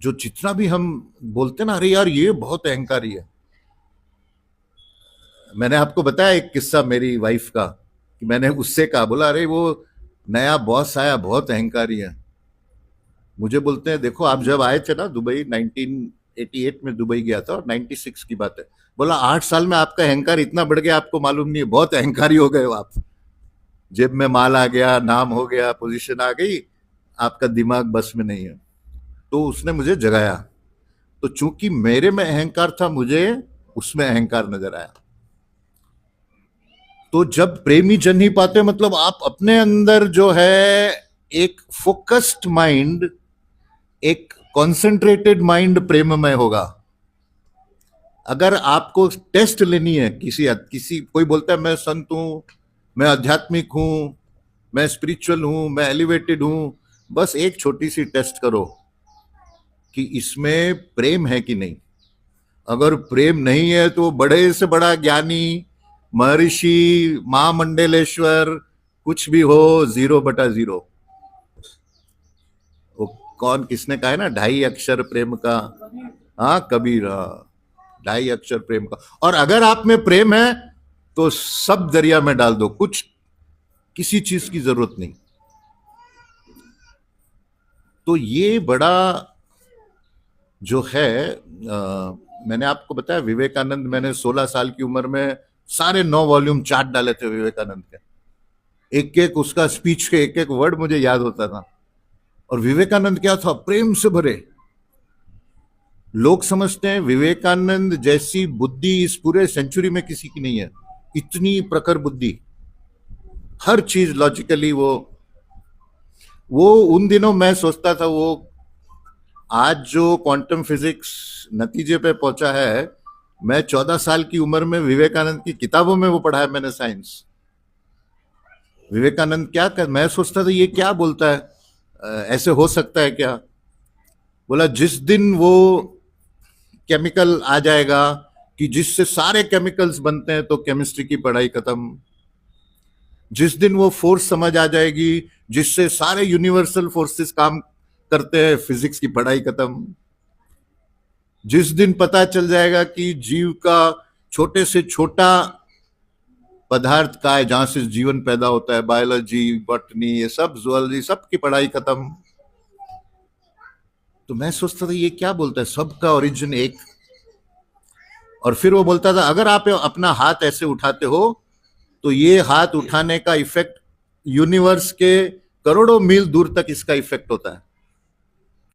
जो जितना भी हम बोलते ना, अरे यार ये बहुत अहंकारी है। मैंने आपको बताया एक किस्सा मेरी वाइफ का, कि मैंने उससे कहा, बोला अरे वो नया बॉस आया बहुत अहंकारी है। मुझे बोलते हैं देखो आप जब आए थे ना दुबई, 1988 में दुबई गया था और 96 की बात है, बोला 8 साल में आपका अहंकार इतना बढ़ गया आपको मालूम नहीं है, बहुत अहंकारी हो गए हो आप। जेब में माल आ गया, नाम हो गया, पोजीशन आ गई, आपका दिमाग बस में नहीं है। तो उसने मुझे जगाया। तो चूंकि मेरे में अहंकार था, मुझे उसमें अहंकार नजर आया। तो जब प्रेमी जन ही पाते, मतलब आप अपने अंदर जो है एक फोकस्ड माइंड, एक कॉन्सेंट्रेटेड माइंड प्रेम में होगा। अगर आपको टेस्ट लेनी है, किसी किसी कोई बोलता है मैं संत हूं, मैं आध्यात्मिक हूं, मैं स्पिरिचुअल हूं, मैं एलिवेटेड हूं, बस एक छोटी सी टेस्ट करो कि इसमें प्रेम है कि नहीं। अगर प्रेम नहीं है तो बड़े से बड़ा ज्ञानी, महर्षि, महामंडलेश्वर, कुछ भी हो, 0/0। वो कौन, किसने कहा है ना, 2.5 अक्षर प्रेम का। हाँ, कबीर, हाँ, 2.5 अक्षर प्रेम का। और अगर आप में प्रेम है तो सब दरिया में डाल दो, कुछ किसी चीज की जरूरत नहीं। तो ये बड़ा जो है, मैंने आपको बताया विवेकानंद, मैंने 16 साल की उम्र में सारे 9 वॉल्यूम चाट डाले थे विवेकानंद के। एक एक उसका स्पीच के एक एक वर्ड मुझे याद होता था। और विवेकानंद क्या था, प्रेम से भरे। लोग समझते हैं विवेकानंद जैसी बुद्धि इस पूरे सेंचुरी में किसी की नहीं है। इतनी प्रखर बुद्धि, हर चीज लॉजिकली। वो उन दिनों मैं सोचता था, वो आज जो क्वांटम फिजिक्स नतीजे पे पहुंचा है, मैं 14 साल की उम्र में विवेकानंद की किताबों में वो पढ़ा है मैंने, साइंस। विवेकानंद क्या कर, मैं सोचता था ये क्या बोलता है, ऐसे हो सकता है क्या। बोला जिस दिन वो केमिकल आ जाएगा कि जिससे सारे केमिकल्स बनते हैं, तो केमिस्ट्री की पढ़ाई खत्म। जिस दिन वो फोर्स समझ आ जाएगी जिससे सारे यूनिवर्सल फोर्सेस काम करते हैं, फिजिक्स की पढ़ाई खत्म। जिस दिन पता चल जाएगा कि जीव का छोटे से छोटा पदार्थ का है जहां से जीवन पैदा होता है, बायोलॉजी, बॉटनी, ये सब, जूलॉजी, सब की पढ़ाई खत्म। तो मैं सोचता था ये क्या बोलता है, सबका ओरिजिन एक। और फिर वो बोलता था अगर आप अपना हाथ ऐसे उठाते हो तो ये हाथ उठाने का इफेक्ट यूनिवर्स के करोड़ों मील दूर तक इसका इफेक्ट होता है।